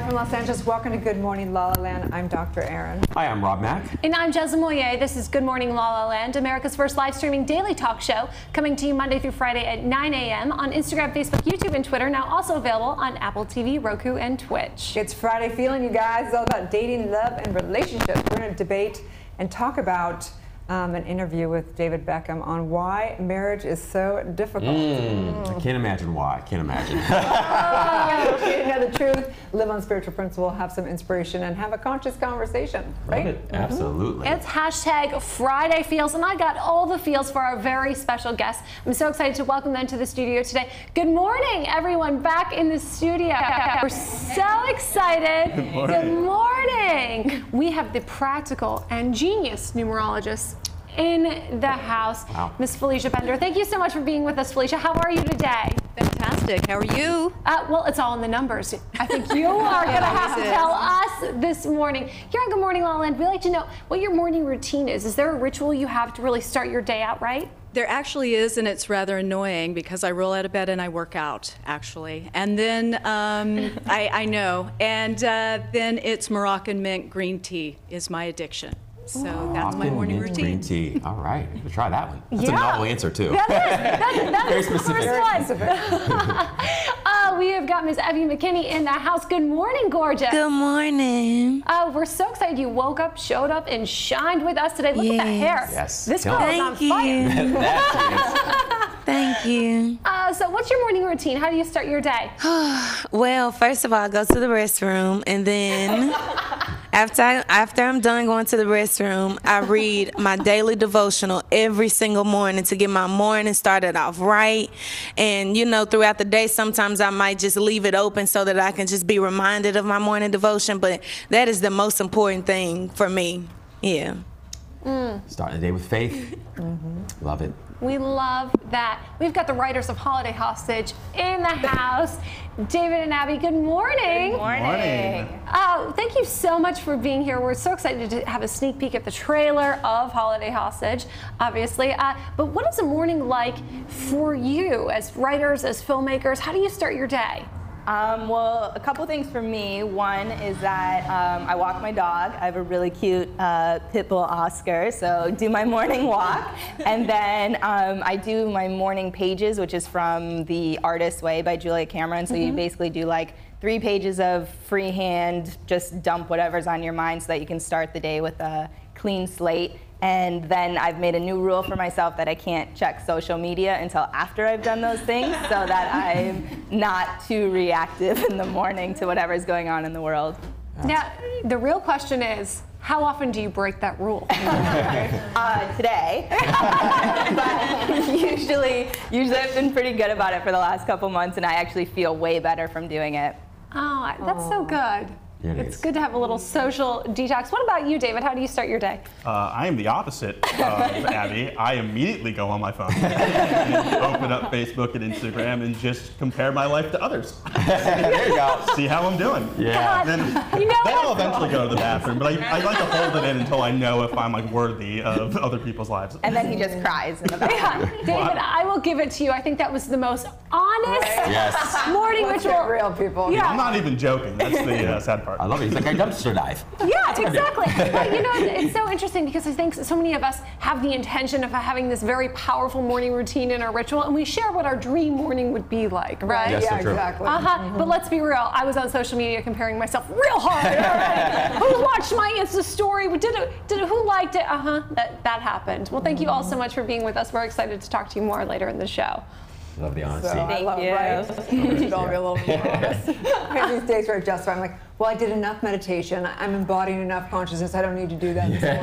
Live from Los Angeles, welcome to Good Morning La La Land. I'm Dr. Erin. Hi, I'm Rob Mack. And I'm Jezza Moyer. This is Good Morning La La Land, America's first live streaming daily talk show, coming to you Monday through Friday at 9 a.m. on Instagram, Facebook, YouTube, and Twitter. Now also available on Apple TV, Roku, and Twitch. It's Friday feeling, you guys. It's all about dating, love, and relationships. We're going to debate and talk about an interview with David Beckham on why marriage is so difficult. I can't imagine why. I can't imagine. You know the truth, live on spiritual principle, have some inspiration, and have a conscious conversation, right? Love it. Absolutely. It's hashtag Friday Feels, and I got all the feels for our very special guests. I'm so excited to welcome them to the studio today. Good morning, everyone, back in the studio. We're so excited. Good morning. Good morning. We have the practical and genius numerologist in the house, Wow. Miss Felicia Bender. Thank you so much for being with us, Felicia. How are you today? Fantastic. How are you? Well, it's all in the numbers. I think you are going to have to tell us this morning. Here on Good Morning La La Land, we like to know what your morning routine is. Is there a ritual you have to really start your day out right? There actually is, and it's rather annoying because I roll out of bed and I work out, actually. And then, I know, and then it's Moroccan mint green tea is my addiction. So that's my morning routine. Green tea. All right. We'll try that one. That's a Yeah. novel answer, too. That Very is the specific. first one. We have got Miss Evie McKinney in the house. Good morning, gorgeous. Good morning. We're so excited you woke up, showed up, and shined with us today. Look at that hair. Yes. This Kill girl it. is on Thank you. fire. Thank you. So what's your morning routine? How do you start your day? Well, first of all, I go to the restroom, and then after I'm done going to the restroom, I read my daily devotional every single morning to get my morning started off right. And you know, throughout the day, sometimes I might just leave it open so that I can just be reminded of my morning devotion. But that is the most important thing for me. Yeah. Starting the day with faith. Love it. We love that. We've got the writers of Holiday Hostage in the house. David and Abby, good morning. Good morning. Thank you so much for being here. We're so excited to have a sneak peek at the trailer of Holiday Hostage, obviously. But what is a morning like for you as writers, as filmmakers? How do you start your day? Well, a couple things for me. One is that I walk my dog. I have a really cute pit bull Oscar, so do my morning walk. And then I do my morning pages, which is from The Artist's Way by Julia Cameron. So you basically do like 3 pages of freehand, just dump whatever's on your mind so that you can start the day with a clean slate. And then I've made a new rule for myself that I can't check social media until after I've done those things so that I'm not too reactive in the morning to whatever's going on in the world. Now, the real question is, how often do you break that rule? Today. But usually I've been pretty good about it for the last couple months, and I actually feel way better from doing it. Oh, that's so good. Yeah, It's good to have a little social detox. What about you, David? How do you start your day? I am the opposite of Abby. I immediately go on my phone and open up Facebook and Instagram and just compare my life to others. There you go. See how I'm doing. Yeah. Then, You know then what? I'll eventually go to the bathroom, but I like to hold it in until I know if I'm like worthy of other people's lives. And then he just cries in the bathroom. David, I will give it to you. I think that was the most honest Yes. morning Let's ritual. get real, people. Yeah. I'm not even joking. That's the sad part. I love it. He's like a dumpster dive. Yeah, exactly. But you know, it's so interesting because I think so many of us have the intention of having this very powerful morning routine in our ritual, and we share what our dream morning would be like, right? Yes, Yeah, so true. exactly. But let's be real. I was on social media comparing myself real hard. Who watched my Insta story? Who liked it? That happened. Well, thank you all so much for being with us. We're excited to talk to you more later in the show. Love the honesty. I Thank love, you. right? We should all be a little more honest. I have these days where I justify, I'm like, well, I did enough meditation. I'm embodying enough consciousness. I don't need to do that this morning.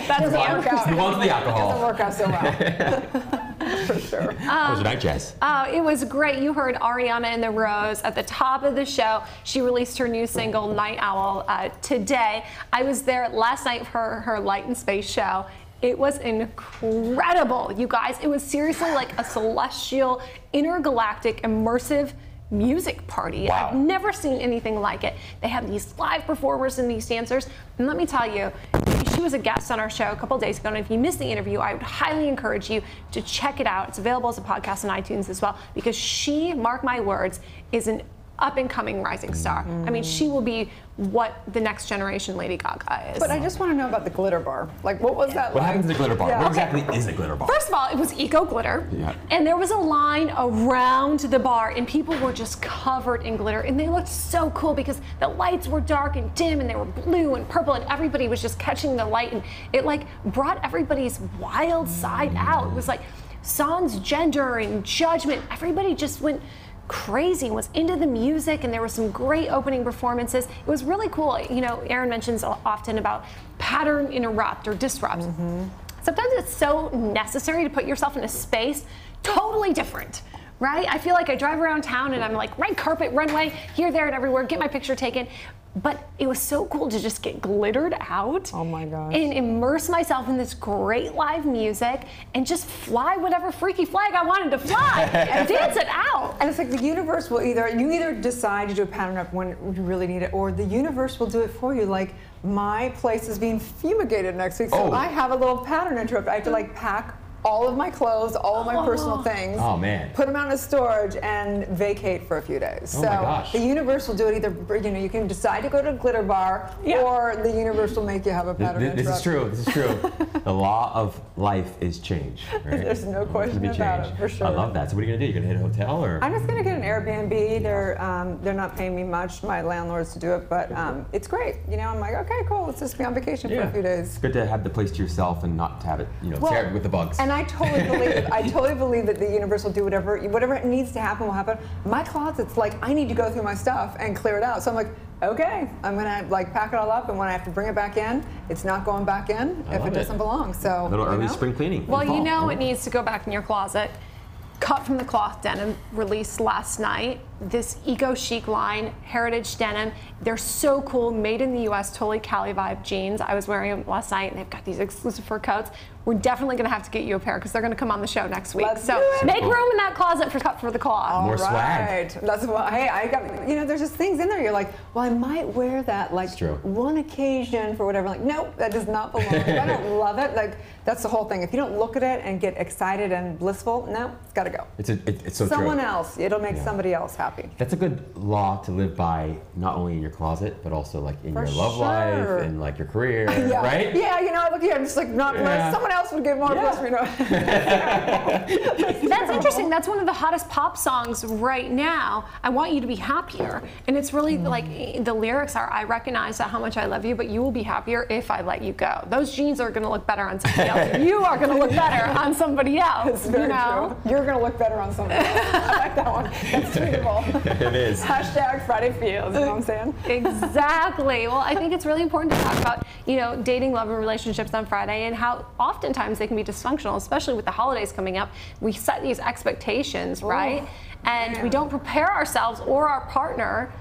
That doesn't work out. He wants the alcohol. Doesn't work out so well. For sure. How was your night, Jess? It was great. You heard Ariana and the Rose at the top of the show. She released her new single, Night Owl, today. I was there last night for her Light and Space show. It was incredible, you guys. It was seriously like a celestial, intergalactic, immersive music party. Wow. I've never seen anything like it. They have these live performers and these dancers. And let me tell you, she was a guest on our show a couple days ago. And if you missed the interview, I would highly encourage you to check it out. It's available as a podcast on iTunes as well, because she, mark my words, is an up and coming rising star. I mean, she will be what the next generation Lady Gaga is. But I just want to know about the glitter bar. Like, what was that What like? happens to the glitter bar? Yeah. What exactly is a glitter bar? First of all, it was eco glitter, Yeah. and there was a line around the bar, and people were just covered in glitter, and they looked so cool because the lights were dark and dim, and they were blue and purple, and everybody was just catching the light, and it like brought everybody's wild side out. It was like sans gender and judgment. Everybody just went crazy and was into the music, and there were some great opening performances. It was really cool. You know, Erin mentions often about pattern interrupt or disrupt. Sometimes it's so necessary to put yourself in a space totally different, right? I feel like I drive around town and I'm like, red carpet, runway, here, there, and everywhere, get my picture taken. But it was so cool to just get glittered out. Oh my gosh. And immerse myself in this great live music and just fly whatever freaky flag I wanted to fly and dance it out. And it's like the universe will either decide to do a pattern up when you really need it, or the universe will do it for you. Like, my place is being fumigated next week, so I have a little pattern interrupt. I have to like pack all of my clothes, all of my personal things, Oh, man. put them out in storage, and vacate for a few days. Oh, so my gosh. the universe will do it either, you know, you can decide to go to a glitter bar, or the universe will make you have a pattern This interrupt. is true. This is true. The law of life is change. Right? There's no It's question gonna be about change. it, for sure. I love that. So what are you gonna do? You're gonna hit a hotel or? I'm just gonna get an Airbnb. They're not paying me much, my landlords, to do it, but it's great. You know, I'm like, okay, cool. Let's just be on vacation for a few days. It's good to have the place to yourself and not to have it, you know, tear with the bugs. And I totally believe that the universe will do whatever it needs to happen will happen. My closet's like, I need to go through my stuff and clear it out. So I'm like, okay, I'm gonna like pack it all up, and when I have to bring it back in, it's not going back in if it doesn't belong. So A little you early know? spring cleaning. Well, you Fall. know it needs to go back in your closet. Cut from the Cloth denim, released last night. This eco chic line, heritage denim. They're so cool, made in the US, totally Cali vibe jeans. I was wearing them last night, and they've got these exclusive fur coats. We're definitely gonna have to get you a pair because they're gonna come on the show next week. Let's So do it. make room in that closet for Cut for the Cloth. More swag. Right. That's why. Hey, I got. You know, there's just things in there. You're like, well, I might wear that like true. one occasion for whatever. Like, nope, that does not belong. If I don't love it, like that's the whole thing. If you don't look at it and get excited and blissful, no, it's got to go. It's so true. Someone else. It'll make somebody else happy. That's a good law to live by, not only in your closet, but also like in For your love sure. life and like your career, Yeah. right? Yeah. You know, I look here. I'm just like, not someone else would get more bliss. You know. That's interesting. That's one of the hottest pop songs right now. I want you to be happier. And it's really like the lyrics are, I recognize how much I love you, but you will be happier if I let you go. Those jeans are going to look better on somebody else. You are going to look better on somebody else. Very you know? true. You're gonna look better on somebody else. I like that one. That's tweetable. It is. Hashtag Friday Feels. You know what I'm saying? Exactly. Well, I think it's really important to talk about, you know, dating, love, and relationships on Friday and how oftentimes they can be dysfunctional, especially with the holidays coming up. We set these expectations, right? And we don't prepare ourselves or our partner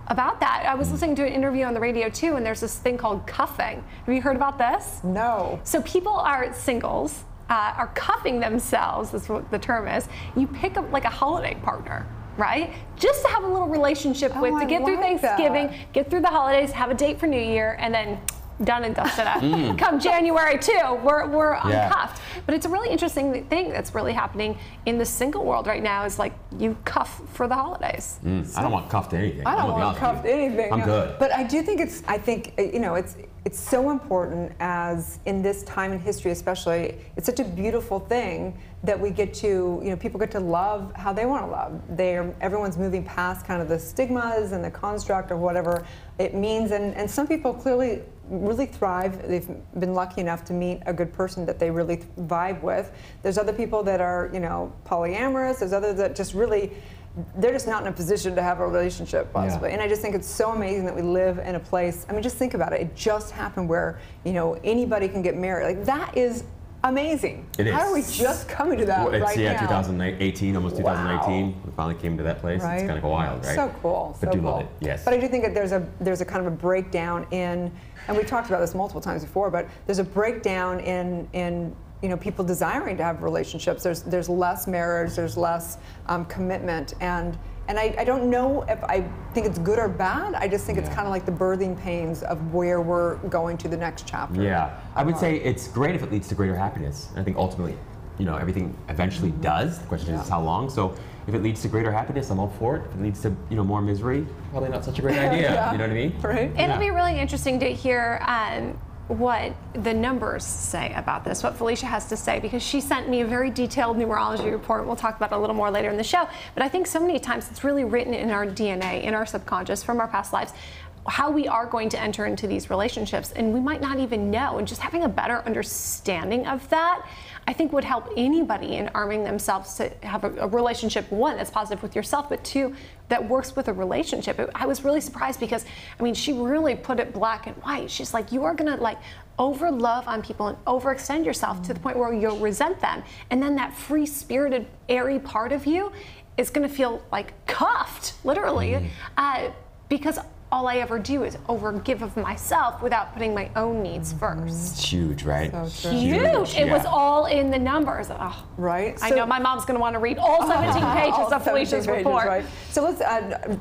about that. I was listening to an interview on the radio too, and there's this thing called cuffing. Have you heard about this? No. So people are singles, are cuffing themselves, that's what the term is. You pick up like a holiday partner, right? Just to have a little relationship with, to I get through like Thanksgiving, that. get through the holidays, have a date for New Year, and then done and dusted up. Come January 2, we're uncuffed. But it's a really interesting thing that's really happening in the single world right now is like you cuff for the holidays. I don't want cuffed to anything. I I'm don't gonna be want honest with cuffed you. anything. I'm no. good. But I do think it's so important as in this time in history especially, it's such a beautiful thing that we get to, people get to love how they want to love. Everyone's moving past kind of the stigmas and the construct of whatever it means. And some people clearly really thrive. They've been lucky enough to meet a good person that they really vibe with. There's other people that are, polyamorous. There's others that just really, they're just not in a position to have a relationship, possibly. And I just think it's so amazing that we live in a place, I mean, just think about it. It just happened where, anybody can get married. Like, that is amazing. It is. How are we just coming to that Well, it's, right now? 2018, almost 2019. Wow. We finally came to that place. Right. It's kind of wild, right? So cool. But so do cool. love it, yes. But I do think that there's a kind of a breakdown in, and we've talked about this multiple times before, but there's a breakdown in people desiring to have relationships. There's less marriage, there's less commitment, and I don't know if I think it's good or bad. I just think it's kind of like the birthing pains of where we're going to the next chapter. Yeah, I would say it's great if it leads to greater happiness. I think ultimately everything eventually does. The question is how long. So if it leads to greater happiness, I'm all for it. If it leads to more misery, probably not such a great idea. You know what I mean? Right. It'll be really interesting to hear what the numbers say about this, what Felicia has to say, because she sent me a very detailed numerology report. We'll talk about it a little more later in the show. But I think so many times it's really written in our DNA, in our subconscious, from our past lives, how we are going to enter into these relationships, and we might not even know. And just having a better understanding of that, I think, would help anybody in arming themselves to have a relationship, one, that's positive with yourself, but two, that works with a relationship. I was really surprised because, she really put it black and white. She's like, you are gonna over love on people and overextend yourself to the point where you'll resent them. And then that free-spirited, airy part of you is gonna feel cuffed, literally, because all I ever do is overgive of myself without putting my own needs first. It's huge, right? So true. Huge. It was all in the numbers. Oh, right. I know my mom's going to want to read all 17 pages of Felicia's report. Right. So let's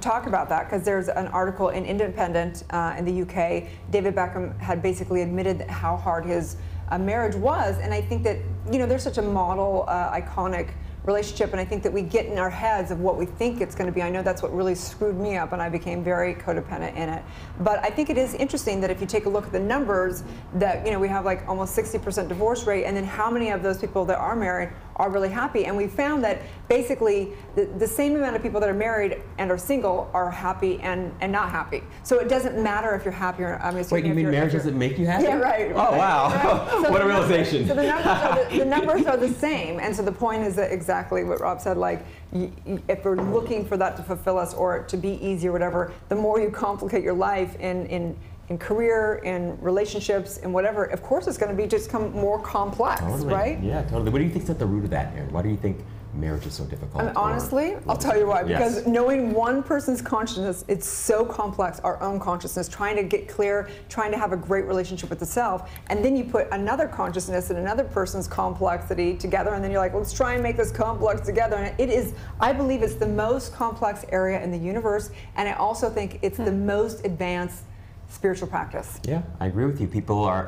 talk about that, because there's an article in Independent in the UK. David Beckham had basically admitted how hard his marriage was, and I think that there's such a model, iconic relationship, and I think that we get in our heads of what we think it's going to be. I know that's what really screwed me up, and I became very codependent in it. But I think it is interesting that if you take a look at the numbers, that we have almost 60% divorce rate, and then how many of those people that are married are really happy. And we found that basically the same amount of people that are married and are single are happy and not happy. So it doesn't matter if you're happy or wait, you mean marriage doesn't make you happy? Yeah, right. Oh, wow. Right. So what a realization. So the numbers are the same. And so the point is that exactly what Rob said, if we're looking for that to fulfill us or to be easy or whatever, the more you complicate your life in career, in relationships, and whatever, of course it's going to become more complex, right? Yeah, totally. What do you think's at the root of that, Erin? Why do you think marriage is so difficult? Honestly, I'll tell you why. Because Yes. knowing one person's consciousness, it's so complex, our own consciousness, trying to get clear, trying to have a great relationship with the self, and then you put another consciousness and another person's complexity together, and then you're like, let's try and make this complex together. And it is, I believe it's the most complex area in the universe, and I also think it's the most advanced spiritual practice. Yeah, I agree with you. People are,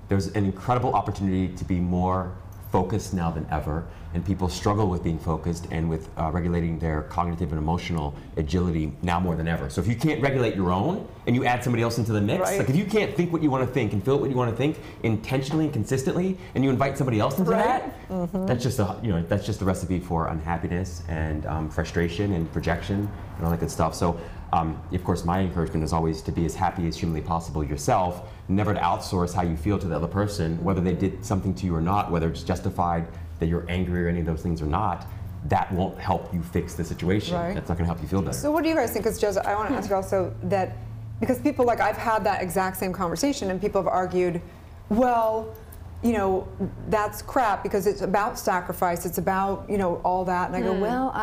there's an incredible opportunity to be more focused now than ever, and people struggle with being focused and with regulating their cognitive and emotional agility now more than ever. So if you can't regulate your own and you add somebody else into the mix, Right. if you can't think what you want to think and feel what you want to think intentionally and consistently, and you invite somebody else into Right. that, that's just a recipe for unhappiness and frustration and projection and all that good stuff. So of course, my encouragement is always to be as happy as humanly possible yourself, never to outsource how you feel to the other person, whether they did something to you or not, whether it's justified that you're angry or any of those things or not. That won't help you fix the situation. Right. That's not going to help you feel better. So what do you guys think? Because Joseph, I want to ask you also that, because people, I've had that exact same conversation, and people have argued, well, that's crap because it's about sacrifice, it's about, all that. And I go, well,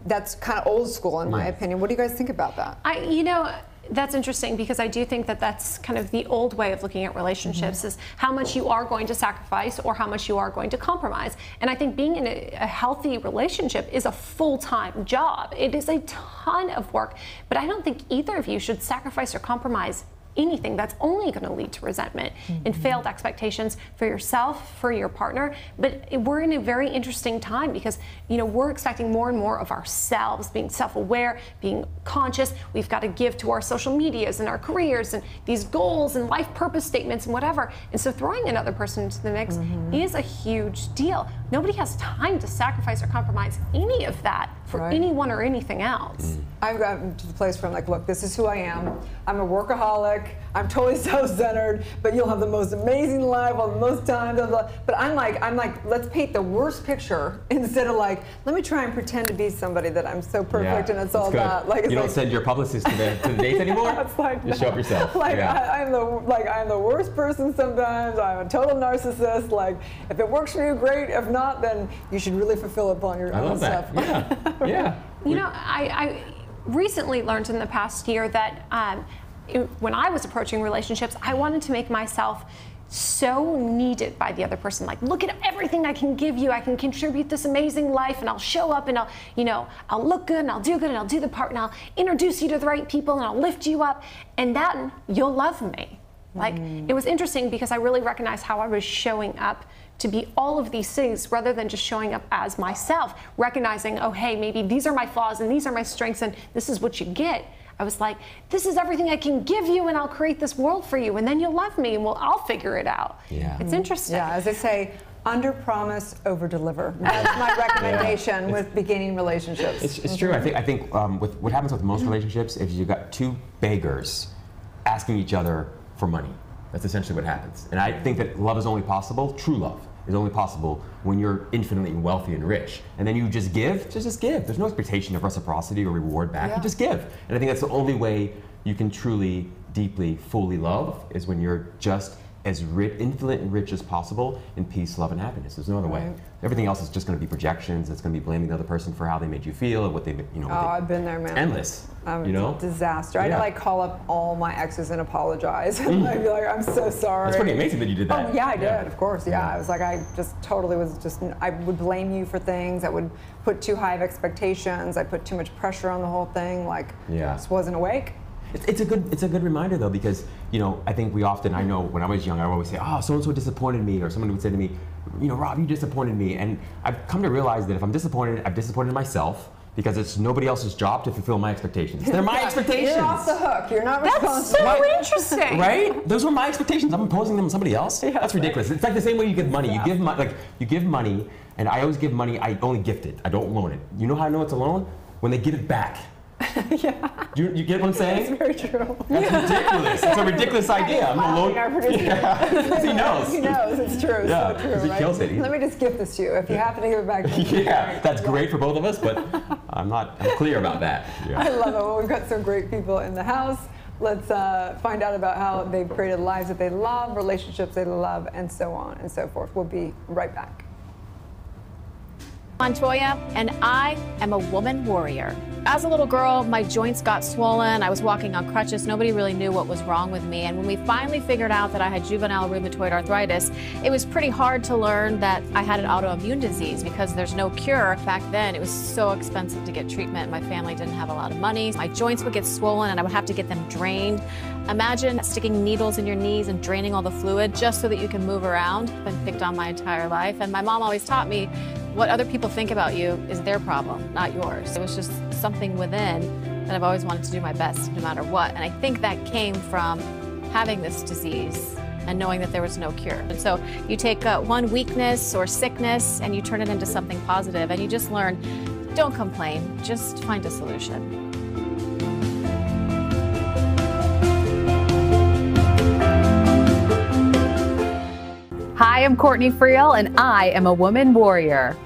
that's kind of old school in my opinion. What do you guys think about that? That's interesting, because I do think that that's kind of the old way of looking at relationships, is how much you are going to sacrifice or how much you are going to compromise. And I think being in a healthy relationship is a full-time job. It is a ton of work, but I don't think either of you should sacrifice or compromise anything. That's only going to lead to resentment and failed expectations for yourself, for your partner. But we're in a very interesting time because, we're expecting more and more of ourselves, being self-aware, being conscious. We've got to give to our social medias and our careers and these goals and life purpose statements and whatever. And so throwing another person into the mix is a huge deal. Nobody has time to sacrifice or compromise any of that for anyone or anything else. I've gotten to the place where I'm like, look, this is who I am. I'm a workaholic. I'm totally self-centered, but you'll have the most amazing life all the most time. Blah, blah. But I'm like, let's paint the worst picture instead of let me try and pretend to be somebody that I'm so perfect and it's all good. that. You don't send your publicist to the dates anymore. Just show up yourself. I'm the worst person sometimes. I'm a total narcissist. If it works for you, great. If not, then you should really fulfill upon your own stuff. Yeah. I recently learned in the past year that when I was approaching relationships, I wanted to make myself so needed by the other person. Look at everything I can give you. I can contribute this amazing life, and I'll show up, and I'll look good, and I'll do good, and I'll do the part, and I'll introduce you to the right people, and I'll lift you up, and then you'll love me. It was interesting because I really recognized how I was showing up to be all of these things rather than just showing up as myself, recognizing, oh, hey, maybe these are my flaws and these are my strengths and this is what you get. I was like, this is everything I can give you and I'll create this world for you and then you'll love me and I'll figure it out. Yeah. It's interesting. Yeah, as they say, under promise, over deliver. That's my recommendation with beginning relationships. It's true. I think with what happens with most relationships, if you've got two beggars asking each other for money, that's essentially what happens. And I think that love is only possible, true love is only possible when you're infinitely wealthy and rich. And then you just give, just give. There's no expectation of reciprocity or reward back. You just give. And I think that's the only way you can truly, deeply, fully love is when you're just as infinite and rich as possible in peace, love, and happiness. There's no other way. Everything else is just going to be projections. It's going to be blaming the other person for how they made you feel and what they, I've been there, man. It's endless. It's a disaster. I'd like call up all my exes and apologize. I'd be like, I'm so sorry. That's pretty amazing that you did that. Oh yeah, I did. Of course. Yeah, I was like, I just totally was just. I would blame you for things. I would put too high of expectations. I put too much pressure on the whole thing. Like, just wasn't awake. It's a good reminder though, because I think we often, I know when I was young, I would always say, oh, so and so disappointed me, or someone would say to me, Rob, you disappointed me. And I've come to realize that if I'm disappointed, I've disappointed myself, because it's nobody else's job to fulfill my expectations. They're my expectations. You're off the hook. You're not responsible. That's so interesting. Right? Those were my expectations. I'm imposing them on somebody else. That's ridiculous. It's like the same way you give money. You give money, and I always give money. I only gift it. I don't loan it. You know how I know it's a loan? When they give it back. You get what I'm saying? That's very true. That's ridiculous. It's a ridiculous idea. I'm alone. He knows. He knows. It's true. Yeah, so true, he kills it. Let me just gift this to you. If you happen to give it back to me. That's great for both of us, but I'm clear about that. I love it. Well, we've got some great people in the house. Let's find out about how they've created lives that they love, relationships they love, and so on and so forth. We'll be right back. Montoya, and I am a woman warrior. As a little girl, my joints got swollen. I was walking on crutches. Nobody really knew what was wrong with me. And when we finally figured out that I had juvenile rheumatoid arthritis, it was pretty hard to learn that I had an autoimmune disease because there's no cure. Back then, it was so expensive to get treatment. My family didn't have a lot of money. My joints would get swollen and I would have to get them drained. Imagine sticking needles in your knees and draining all the fluid just so that you can move around. I've been picked on my entire life. And my mom always taught me, what other people think about you is their problem, not yours. It was just something within that I've always wanted to do my best no matter what. And I think that came from having this disease and knowing that there was no cure. And so you take one weakness or sickness and you turn it into something positive and you just learn, don't complain, just find a solution. Hi, I'm Courtney Friel, and I am a woman warrior.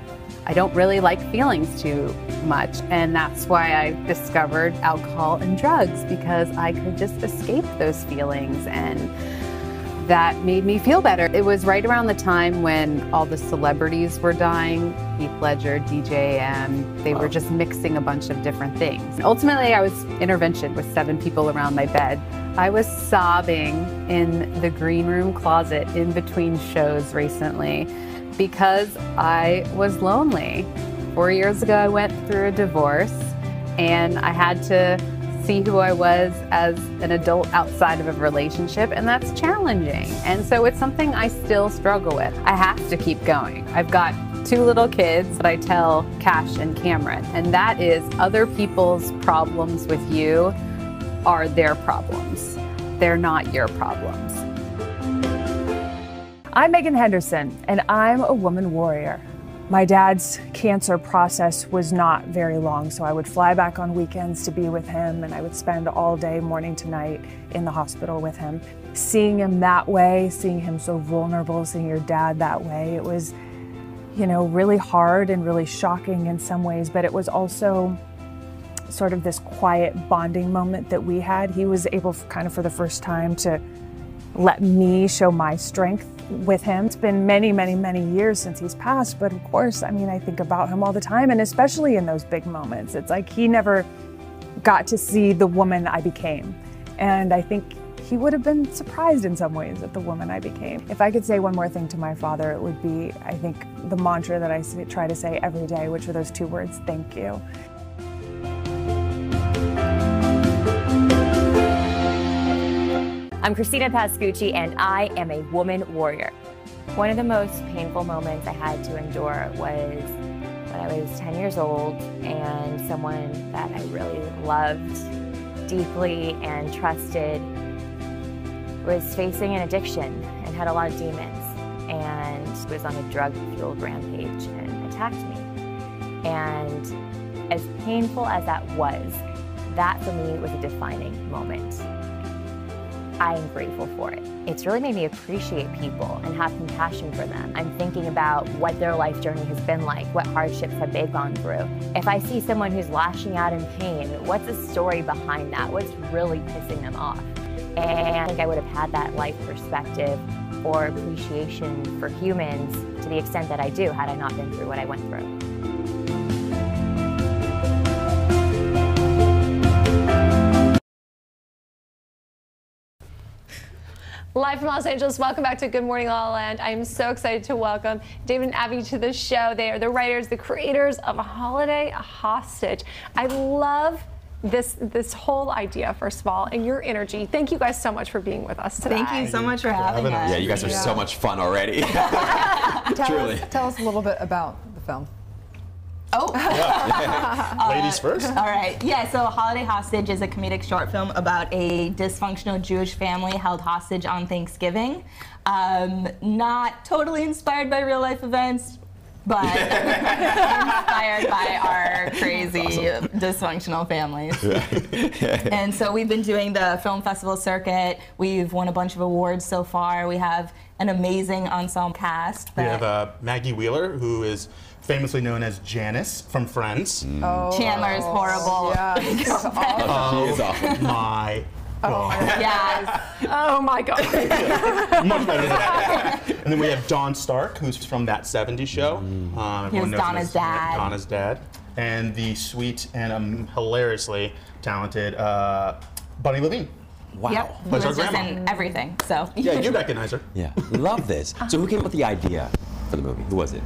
I don't really like feelings too much, and that's why I discovered alcohol and drugs, because I could just escape those feelings, and that made me feel better. It was right around the time when all the celebrities were dying, Heath Ledger, DJ, they were just mixing a bunch of different things. Ultimately, I was interventioned with 7 people around my bed. I was sobbing in the green room closet in between shows recently because I was lonely. 4 years ago, I went through a divorce and I had to see who I was as an adult outside of a relationship, and that's challenging. And so it's something I still struggle with. I have to keep going. I've got 2 little kids that I tell Cash and Cameron, and that is other people's problems with you are their problems. They're not your problems. I'm Megan Henderson, and I'm a woman warrior. My dad's cancer process was not very long, so I would fly back on weekends to be with him, and I would spend all day, morning to night, in the hospital with him. Seeing him that way, seeing him so vulnerable, seeing your dad that way, it was, really hard and really shocking in some ways, but it was also sort of this quiet bonding moment that we had. He was able kind of for the first time to let me show my strength with him. It's been many, many, many years since he's passed, but of course, I think about him all the time, and especially in those big moments. It's like he never got to see the woman I became. And I think he would have been surprised in some ways at the woman I became. If I could say one more thing to my father, it would be, I think, the mantra that I try to say every day, which are those 2 words, thank you. I'm Christina Pascucci, and I am a woman warrior. One of the most painful moments I had to endure was when I was 10 years old and someone that I really loved deeply and trusted was facing an addiction and had a lot of demons and was on a drug-fueled rampage and attacked me. And as painful as that for me was a defining moment. I am grateful for it. It's really made me appreciate people and have compassion for them. I'm thinking about what their life journey has been like, what hardships have they gone through. If I see someone who's lashing out in pain, what's the story behind that? What's really pissing them off? And I think I would have had that life perspective or appreciation for humans to the extent that I do had I not been through what I went through. Live from Los Angeles, welcome back to Good Morning La La Land. I am so excited to welcome David and Abby to the show. They are the writers, the creators of Holiday Hostage. I love this whole idea, first of all, and your energy. Thank you guys so much for being with us today. Thank you so much for having us. Yeah, you guys are so much fun already. Tell us a little bit about the film. Oh. Ladies first. All right. Yeah, so Holiday Hostage is a comedic short film about a dysfunctional Jewish family held hostage on Thanksgiving. Not totally inspired by real life events, but inspired by our crazy, dysfunctional families. And so we've been doing the film festival circuit. We've won a bunch of awards so far. We have an amazing ensemble cast. We have Maggie Wheeler, who is famously known as Janice from Friends. Oh. Chandler is horrible. Yeah, She is awful. My God. Yes. Oh my God. Much better than that. And then we have Dawn Stark, who's from That 70s Show. He was Donna's dad. Donna's dad. And the sweet and hilariously talented Bunny Levine. Wow. Yep. He Plays our was just grandma. in everything. So. Yeah, you recognize her. Yeah, we love this. So who came up with the idea for the movie? Who was it?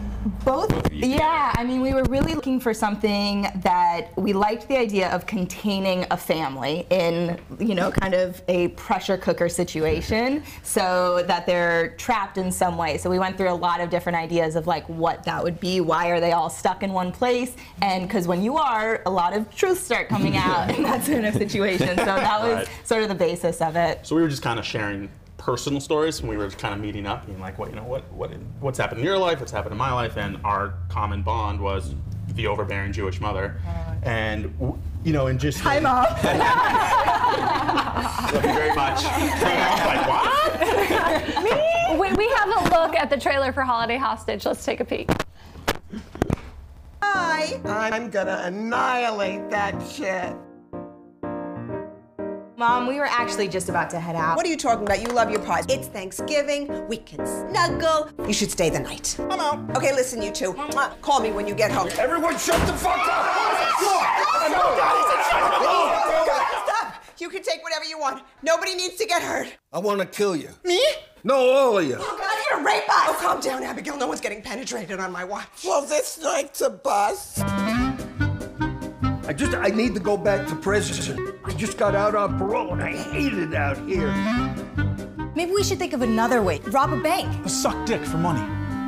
Both. Yeah, I mean, we were really looking for something that we liked the idea of containing a family in, you know, kind of a pressure cooker situation so that they're trapped in some way. So we went through a lot of different ideas of like what that would be, why are they all stuck in one place? And because when you are, a lot of truths start coming out in that sort of situation. So that was sort of the basis of it. So we were just kind of sharing personal stories, and we were kind of meeting up, being like, what's happened in your life, what's happened in my life, and our common bond was the overbearing Jewish mother, and you know, and just Hi, Mom. love you very much. I was like, what? We have a look at the trailer for Holiday Hostage. Let's take a peek. I'm gonna annihilate that shit. Mom, we were actually just about to head out. What are you talking about? You love your pies. It's Thanksgiving. We can snuggle. You should stay the night. I'm out. Okay, listen, you two. Call me when you get home. Everyone shut the fuck up! Stop! You can take whatever you want. Nobody needs to get hurt. I want to kill you. Me? No, all of you. Oh, God, you're gonna rape us! Oh, calm down, Abigail. No one's getting penetrated on my watch. Well, this night's a bust. I need to go back to prison. I just got out on parole and I hate it out here. Maybe we should think of another way. Rob a bank. Suck dick for money.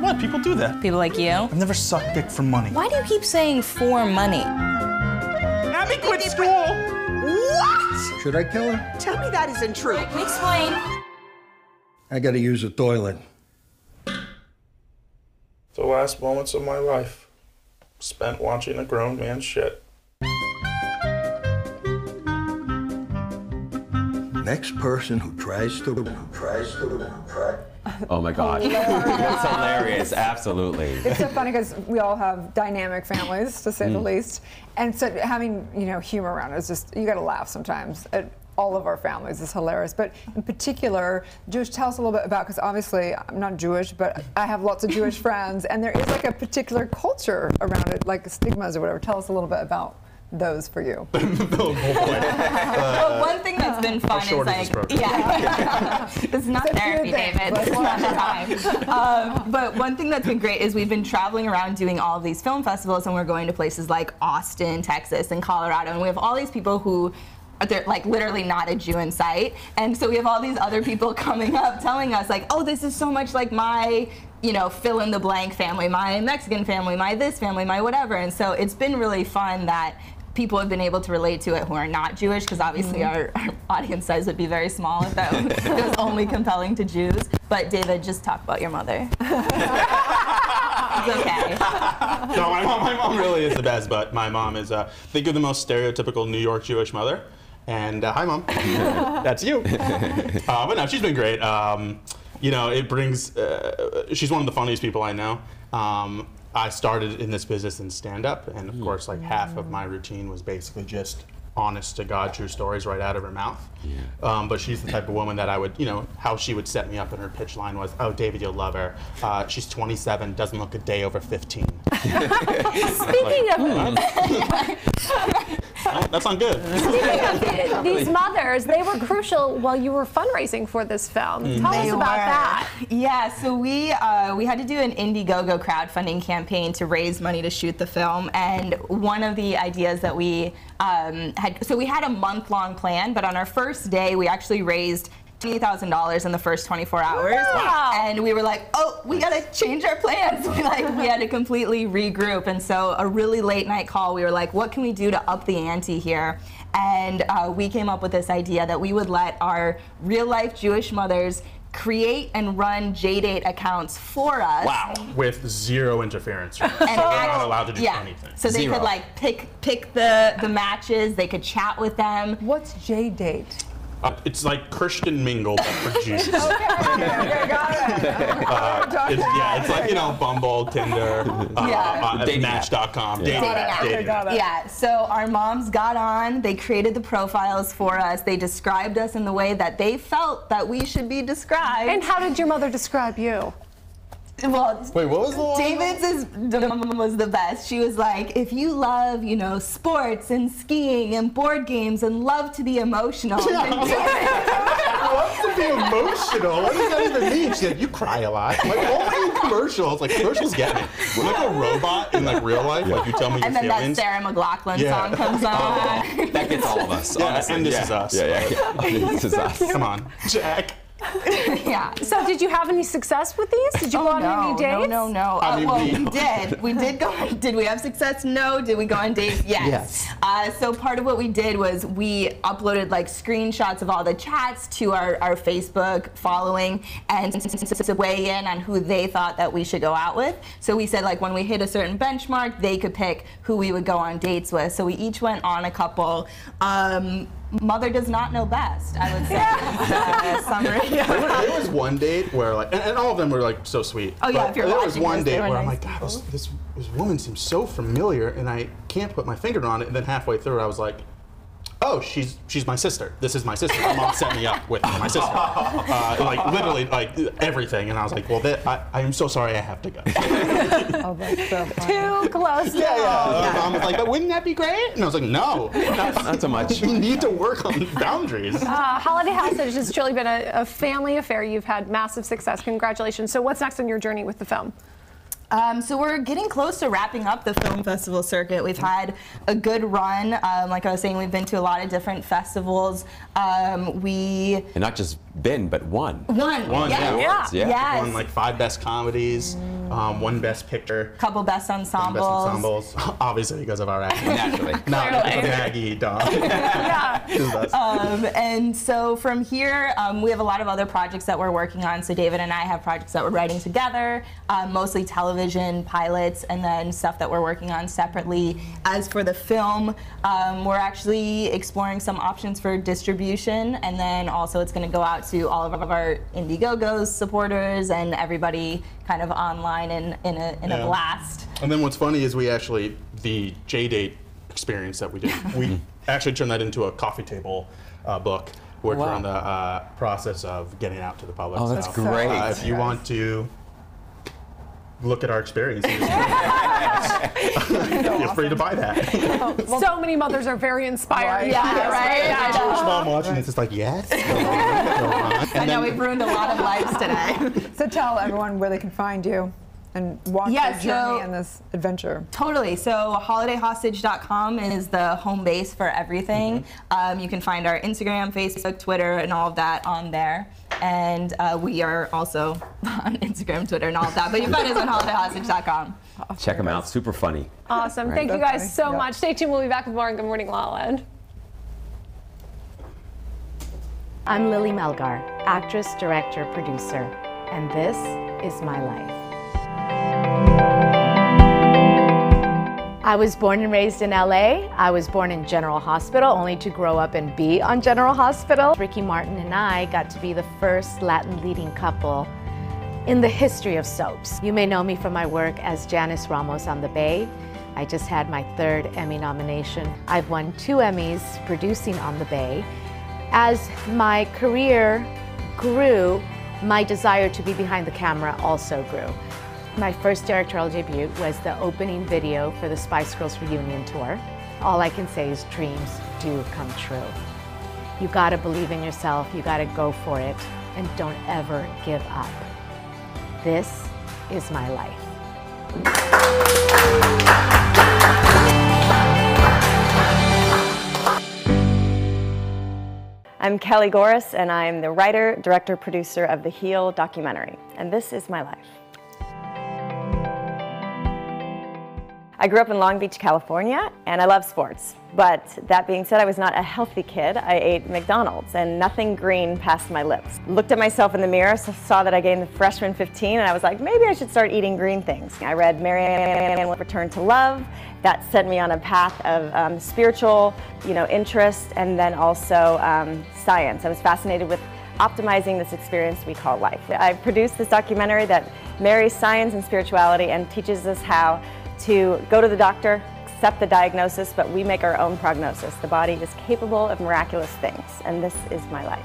What? People do that. People like you? I've never sucked dick for money. Why do you keep saying for money? Abby quit school! What? Should I kill her? Tell me that isn't true. Explain. I gotta use a toilet. The last moments of my life spent watching a grown man shit. Next person who tries to. Oh my gosh. That's hilarious. Absolutely. It's so funny because we all have dynamic families, to say the least. And so having, you know, humor around it is just, you got to laugh sometimes. All of our families is hilarious. But in particular, Jewish, tell us a little bit about, because obviously I'm not Jewish, but I have lots of Jewish friends, and there is like a particular culture around it, like stigmas or whatever. Tell us a little bit about those for you. Well, one thing that's been fun is like, this is not therapy, David. This is not the time. But one thing that's been great is we've been traveling around doing all of these film festivals, and we're going to places like Austin, Texas, and Colorado, and we have all these people who they're like literally not a Jew in sight. And so we have all these other people coming up telling us like, oh, this is so much like my, you know, fill in the blank family, my Mexican family, my this family, my whatever. And so it's been really fun that people have been able to relate to it who are not Jewish, because obviously our audience size would be very small if that it was only compelling to Jews. But David, just talk about your mother. It's okay. No, my mom really is the best, but my mom is, think of the most stereotypical New York Jewish mother. And hi, Mom. That's you. But no, she's been great. You know, it brings, she's one of the funniest people I know. I started in this business in stand-up, and of course, like half of my routine was basically just honest to God true stories right out of her mouth. Yeah. But she's the type of woman that I would, you know, how she would set me up in her pitch line was, oh, David, you'll love her. She's 27, doesn't look a day over 15. Speaking of that's not good. Speaking of these mothers, they were crucial while you were fundraising for this film. Tell us about that. Yeah, so we had to do an Indiegogo crowdfunding campaign to raise money to shoot the film, and one of the ideas that we so we had a month-long plan, but on our first day we actually raised $20,000 in the first 24 hours. Wow. And we were like, oh, we gotta change our plans. We had to completely regroup. And so a really late night call, we were like, what can we do to up the ante here? And we came up with this idea that we would let our real life Jewish mothers create and run JDate accounts for us. Wow. With zero interference. And so they're not allowed to do anything. So they could like pick the matches, they could chat with them. What's JDate? It's like Christian Mingle, but for Jews. Okay, got it. It's like, you know, Bumble, Tinder, Match.com, dating app. Yeah, so our moms got on, they created the profiles for us, they described us in the way that they felt that we should be described. And how did your mother describe you? Well, wait, what was the one? David's was the best. She was like, if you love, you know, sports and skiing and board games and love to be emotional. Love to be emotional? What does that even mean? She's like, you cry a lot. Like, only in commercials. Like, commercials get me. We're like a robot in like real life. Like, you tell me your feelings. And then feelings. that Sarah McLachlan song comes on. That gets all of us, honestly. And this is us. Yeah. This is us. Come on, Jack. Yeah. So did you have any success with these? Did you go on any dates? No. Well, we did. We did go on. Did we have success? No. Did we go on dates? Yes. So part of what we did was we uploaded like screenshots of all the chats to our Facebook following and to weigh in on who they thought that we should go out with. So we said like when we hit a certain benchmark, they could pick who we would go on dates with. So we each went on a couple. Mother does not know best, I would say. Summary. There was one date where like, and all of them were like so sweet. Oh yeah, if you're there watching was one this, date where I'm nice like, God, this woman seems so familiar, and I can't put my finger on it. And then halfway through, I was like, oh, she's my sister. This is my sister. My mom set me up with my sister. Like literally, like everything. And I was like, well, I am so sorry, I have to go. Oh, that's so funny. Too close. Yeah. My mom was like, but wouldn't that be great? And I was like, no, not so much. You need to work on boundaries. Holiday Hostage has truly been a family affair. You've had massive success. Congratulations. So what's next on your journey with the film? So we're getting close to wrapping up the film festival circuit. We've had a good run. Like I was saying, we've been to a lot of different festivals. And not just been, but won. Won, yeah. Yes. Won like 5 best comedies, 1 best picture. Couple best ensembles. Obviously because of our acting. Naturally. Not because of Maggie, Don. And so from here, we have a lot of other projects that we're working on. So David and I have projects that we're writing together, mostly television pilots, and then stuff that we're working on separately. As for the film, we're actually exploring some options for distribution, and then also it's going to go out to all of our Indiegogo's supporters and everybody kind of online in a blast. And then what's funny is we actually, the JDate experience that we did, we actually turned that into a coffee table book, which we're on the process of getting out to the public. Oh, that's great. If you want to look at our experience, feel free to buy that. So many mothers are very inspired. Right. Jewish mom watching this is like, yes. I know we've ruined a lot of lives today. So tell everyone where they can find you. and walk your journey in this adventure. Totally. So holidayhostage.com is the home base for everything. You can find our Instagram, Facebook, Twitter, and all of that on there. And we are also on Instagram, Twitter, and all of that. But you find us on holidayhostage.com. Check them out. Super funny. Awesome. Right. Thank you guys so much. Stay tuned. We'll be back with more on Good Morning La La Land. I'm Lily Melgar, actress, director, producer, and this is my life. I was born and raised in LA. I was born in General Hospital, only to grow up and be on General Hospital. Ricky Martin and I got to be the first Latin leading couple in the history of soaps. You may know me from my work as Janice Ramos on The Bay. I just had my 3rd Emmy nomination. I've won 2 Emmys producing on The Bay. As my career grew, my desire to be behind the camera also grew. My first directorial debut was the opening video for the Spice Girls reunion tour. All I can say is dreams do come true. You gotta believe in yourself, you gotta go for it, and don't ever give up. This is my life. I'm Kelly Goris, and I'm the writer, director, producer of the Heal documentary, and this is my life. I grew up in Long Beach, California, and I love sports. But that being said, I was not a healthy kid. I ate McDonald's, and nothing green passed my lips. Looked at myself in the mirror, saw that I gained the freshman 15, and I was like, maybe I should start eating green things. I read Marianne Return to Love. That set me on a path of spiritual, interest, and then also science. I was fascinated with optimizing this experience we call life. I produced this documentary that marries science and spirituality and teaches us how to go to the doctor, accept the diagnosis, but we make our own prognosis. The body is capable of miraculous things, and this is my life.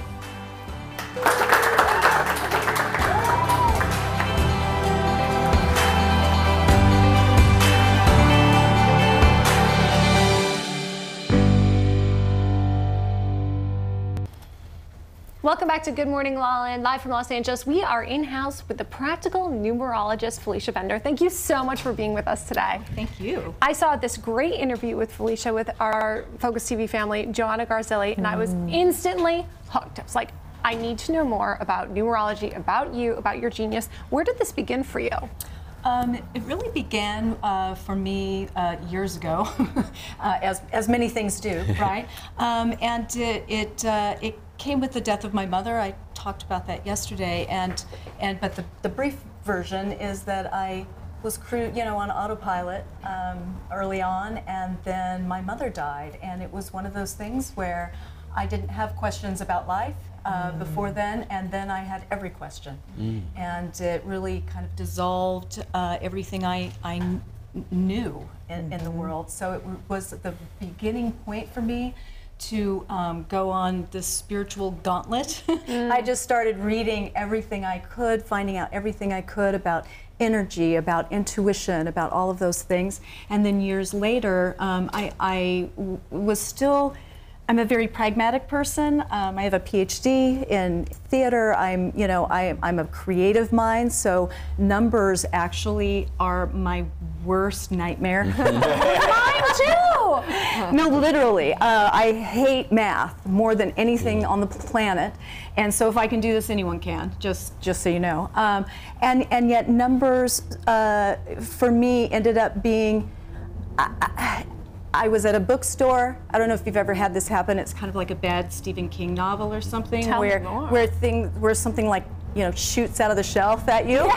Welcome back to Good Morning La La Land, live from Los Angeles. We are in-house with the practical numerologist, Felicia Bender. Thank you so much for being with us today. Thank you. I saw this great interview with Felicia with our Focus TV family, Joanna Garzilli, and I was instantly hooked. I was like, I need to know more about numerology, about you, about your genius. Where did this begin for you? It really began for me years ago, as many things do, right? And it came with the death of my mother. I talked about that yesterday, but the brief version is that I was on autopilot early on, and then my mother died, and it was one of those things where I didn't have questions about life before then, and then I had every question, and it really kind of dissolved everything I knew in the world. So it was the beginning point for me to go on this spiritual gauntlet. I just started reading everything I could, finding out everything I could about energy, about intuition, about all of those things. And then years later, I was still, I'm a very pragmatic person. I have a PhD in theater. I'm a creative mind, so numbers actually are my worst nightmare. Mine too! No, literally. I hate math more than anything on the planet, and so if I can do this, anyone can, just so you know. And yet numbers, for me, ended up being, I was at a bookstore. I don't know if you've ever had this happen. It's kind of like a bad Stephen King novel or something, where something like shoots out of the shelf at you.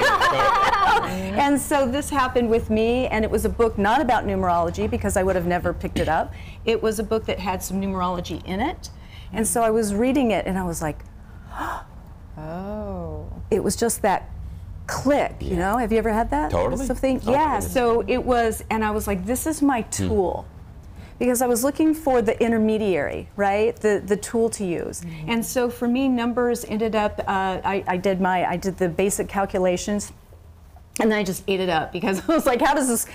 And so this happened with me, and it was a book not about numerology because I would have never picked it up. It was a book that had some numerology in it, and so I was reading it, and I was like, oh. It was just that click, Have you ever had that? Totally. Something? Yeah. So it was, and I was like, this is my tool. Because I was looking for the intermediary, right? The tool to use. And so for me, numbers ended up, I did the basic calculations, and then I just ate it up because I was like, how does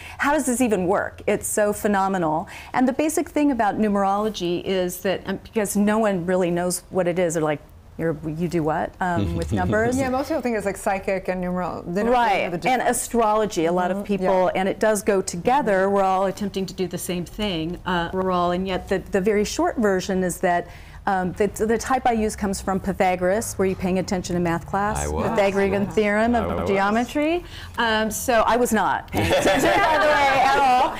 this even work? It's so phenomenal. And the basic thing about numerology is that, because no one really knows what it is, they're like, You do what with numbers? Yeah, most people think it's like psychic and numeral. Right, and astrology. A lot of people, and it does go together. We're all attempting to do the same thing. And yet the very short version is that the type I use comes from Pythagoras. Were you paying attention in math class? I was. Pythagorean theorem of geometry. So I was not paying attention, by the way, at all.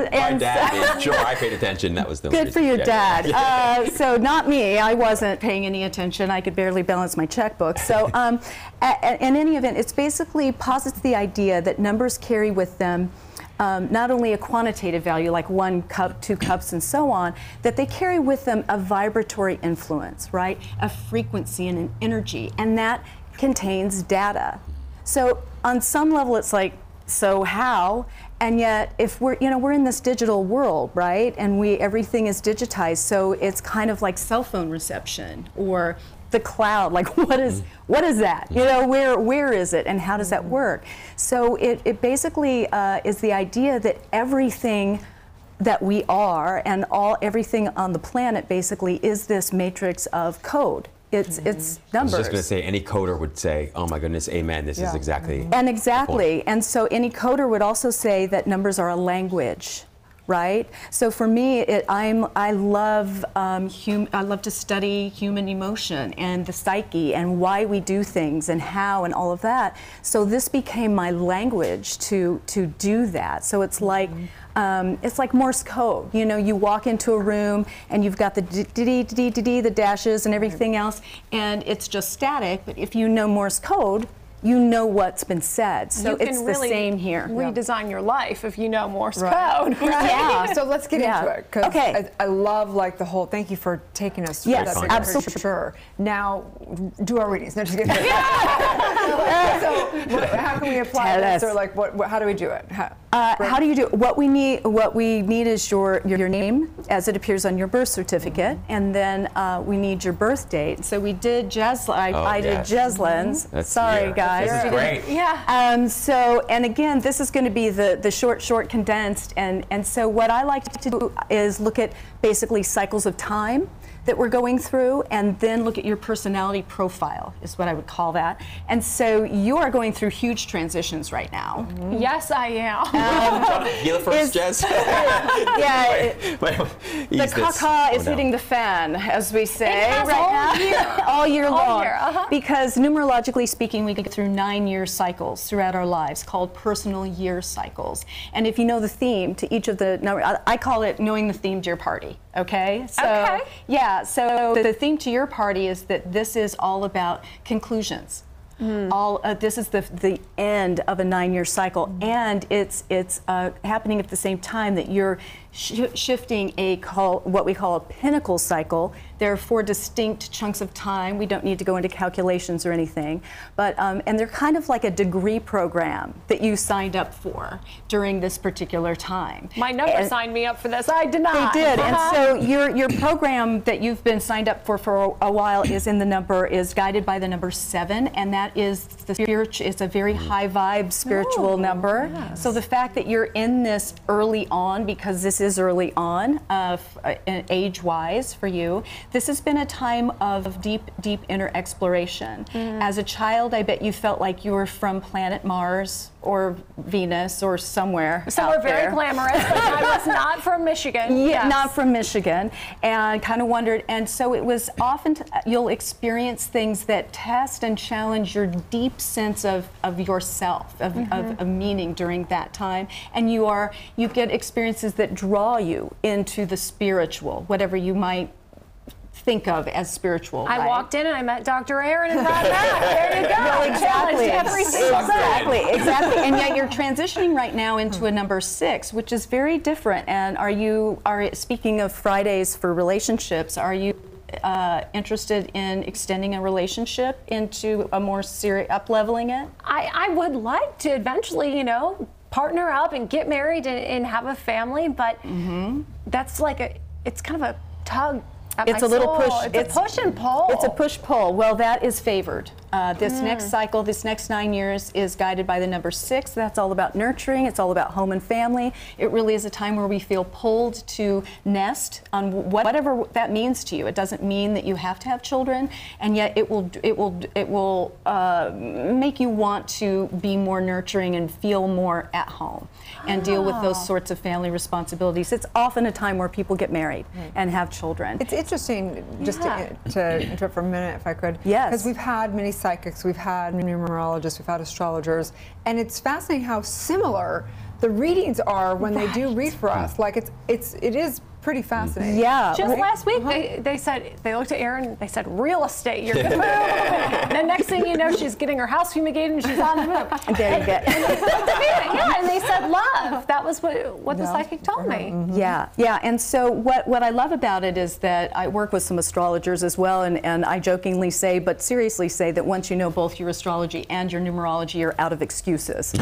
My dad did. Sure, I paid attention. That was the good for your dad. So not me. I wasn't paying any attention. I could barely balance my checkbook. So in any event, it's basically posits the idea that numbers carry with them not only a quantitative value like 1 cup, 2 cups, and so on, that they carry with them a vibratory influence, right? A frequency and an energy, and that contains data. So on some level, it's like, so how? And yet, if we're in this digital world, right? And everything is digitized, so it's kind of like cell phone reception or the cloud. Like, what is that? Where is it, and how does that work? So it basically is the idea that everything that we are and everything on the planet basically is this matrix of code. It's numbers. I was just going to say, any coder would say, oh my goodness, amen, this is exactly. And exactly. And so any coder would also say that numbers are a language. Right. So for me, I love to study human emotion and the psyche and why we do things and how and all of that. So this became my language to do that. So it's like Morse code. You walk into a room and you've got the the dashes and everything else, and it's just static. But if you know Morse code, you know what's been said. So it's the same here. Redesign your life if you know Morse code. Right. Yeah. So let's get into it. Okay. I love the whole. Thank you for taking us through that. Yes, absolutely. Sure. Now, do our readings. No, just kidding. So, how can we apply this, or how do we do it? How do you do it? What we need is your name as it appears on your birth certificate, and then we need your birth date. So we did I did Jeslin's. Sorry, guys. This is great. Yeah. And again, this is going to be the short condensed, and so what I like to do is look at basically cycles of time that we're going through, and then look at your personality profile, is what I would call that. And so you are going through huge transitions right now. Yes, I am. You the first, Jess? Yeah. The caca is hitting the fan, as we say, all year long. Because numerologically speaking, we go through 9-year cycles throughout our lives called personal year cycles. And if you know the theme to each of the, I call it knowing the theme to your party. Okay. So yeah. So the theme to your party is that this is all about conclusions. This is the end of a 9-year cycle, and it's happening at the same time that you're shifting what we call a pinnacle cycle. There are 4 distinct chunks of time. We don't need to go into calculations or anything, but and they're kind of like a degree program that you signed up for during this particular time. My number signed me up for this. I did not. They did, and so your program that you've been signed up for a while is guided by the number 7, and that is the spiritual. It's a very high vibe spiritual number. Yes. So the fact that you're in this early on, because this is early on, age-wise for you, this has been a time of deep inner exploration. As a child, I bet you felt like you were from planet Mars or Venus or somewhere very glamorous, but I was not from Michigan. Yeah, not from Michigan, and kind of wondered. And so it was often you'll experience things that test and challenge your deep sense of yourself, of meaning during that time, and you get experiences that draw you into the spiritual, whatever you might think of as spiritual. I walked in and I met Dr. Erin and brought back. There you go. Well, exactly. And yet you're transitioning right now into a number 6, which is very different. And speaking of Fridays for relationships, are you interested in extending a relationship into a more serious, up-leveling it? I would like to eventually, partner up and get married and have a family, but that's it's kind of a tug. It's a little push. It's a push and pull. It's a push-pull. Well, that is favored. This next cycle, this next 9 years is guided by the number 6. That's all about nurturing. It's all about home and family. It really is a time where we feel pulled to nest on whatever that means to you. It doesn't mean that you have to have children, and yet it will make you want to be more nurturing and feel more at home and deal with those sorts of family responsibilities. It's often a time where people get married and have children. It's interesting, just to interrupt for a minute, if I could. Yes. Because we've had many psychics, we've had numerologists, we've had astrologers, and it's fascinating how similar the readings are when they do read for us. Like it is pretty fascinating. Yeah. Just last week, they said, they looked at Erin, they said, real estate, you're gonna move. And then next thing you know, she's getting her house fumigated and she's on the move. There you go. And they said love. That was what the psychic told me. Yeah, yeah. And so what I love about it is that I work with some astrologers as well, and I jokingly say, but seriously say, that once you know both your astrology and your numerology, you're out of excuses.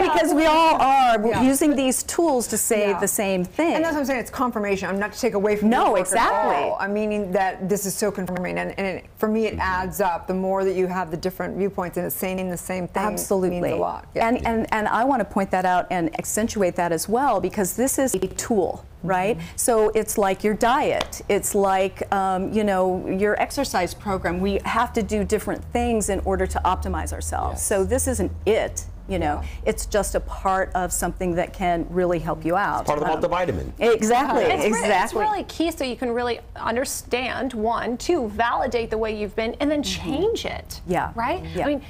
Because we all are using these tools to say the same thing. And that's what I'm saying, it's confirmation. I'm not to take away from No, your work exactly. at all. I'm meaning that this is so confirming, and for me it adds up. The more that you have the different viewpoints and it's saying the same thing, absolutely means a lot. And I want to point that out and accentuate that as well, because this is a tool. Right? So it's like your diet. It's like, you know, your exercise program. We have to do different things in order to optimize ourselves. So this isn't it, you know. It's just a part of something that can really help you out. It's part of the multivitamin. Exactly, It's really key, so you can really understand, 1, 2, validate the way you've been, and then change it. Yeah. Right? Yeah. I mean,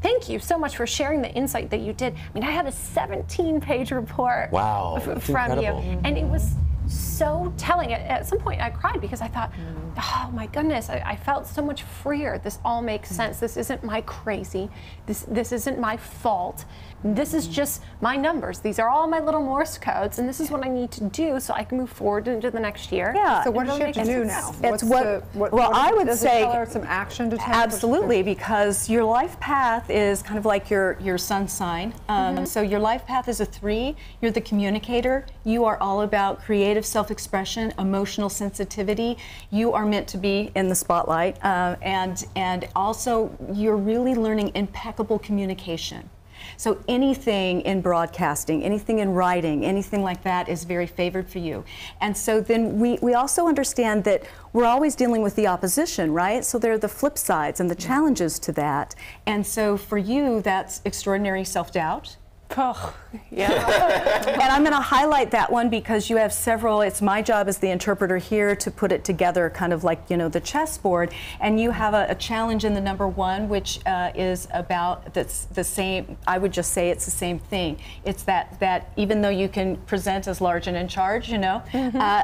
thank you so much for sharing the insight that you did. I mean, I had a 17-page report from you, and it was so telling. At some point, I cried because I thought, oh my goodness, I felt so much freer. This all makes sense. This isn't my crazy. This isn't my fault. This is just my numbers. These are all my little Morse codes, and this is what I need to do so I can move forward into the next year. Yeah. So what does she have to do now? It's I would say does some action to take? Absolutely, because your life path is kind of like your sun sign. So your life path is a 3. You're the communicator. You are all about creative self-expression, emotional sensitivity. You are meant to be in the spotlight, and also you're really learning impeccable communication. So anything in broadcasting, anything in writing, anything like that is very favored for you. And so then we also understand that we're always dealing with the opposition, right? So there are the flip sides and the challenges to that. And so for you, that's extraordinary self-doubt. Oh, yeah. And I'm going to highlight that one because you have several. It's my job as the interpreter here to put it together, kind of like, you know, the chessboard. And you have a challenge in the number 1, which is about that's the same. I would just say it's the same thing. It's that even though you can present as large and in charge, you know,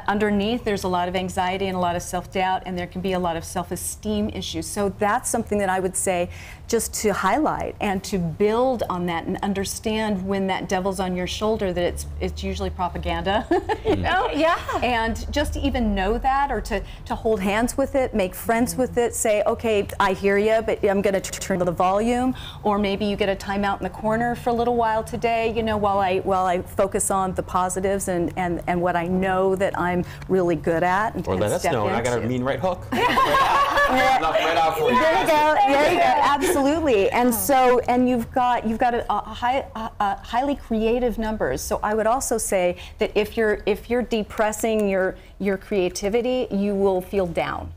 underneath there's a lot of anxiety and a lot of self-doubt, and there can be a lot of self-esteem issues. So that's something that I would say just to highlight and to build on that and understand when that devil's on your shoulder that it's usually propaganda, you know? Yeah. And just to even know that, or to hold hands with it, make friends with it, say, okay, I hear you, but I'm going to turn the volume, or maybe you get a timeout in the corner for a little while today, you know, while I focus on the positives and what I know that I'm really good at. And or let us know, and I got a mean right hook. Right out for you. There you go. There you go. Absolutely. And so, and you've got a highly creative numbers. So I would also say that if you're depressing your creativity, you will feel down.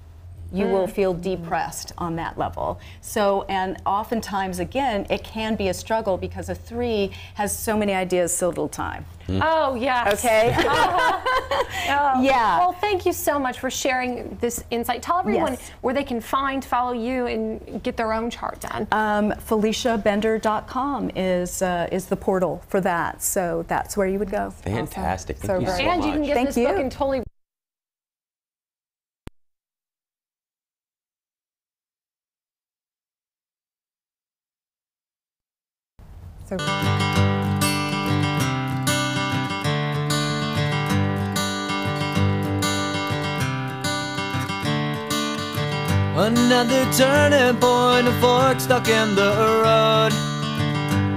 You will feel depressed on that level. So, and oftentimes, again, it can be a struggle because a 3 has so many ideas, so little time. Oh, yes. Okay. Yeah. Well, thank you so much for sharing this insight. Tell everyone where they can follow you and get their own chart done. FeliciaBender.com is the portal for that. So that's where you would go. Fantastic. Awesome. Thank you so much. And you can get this book and totally. So. Another turning point, a fork stuck in the road.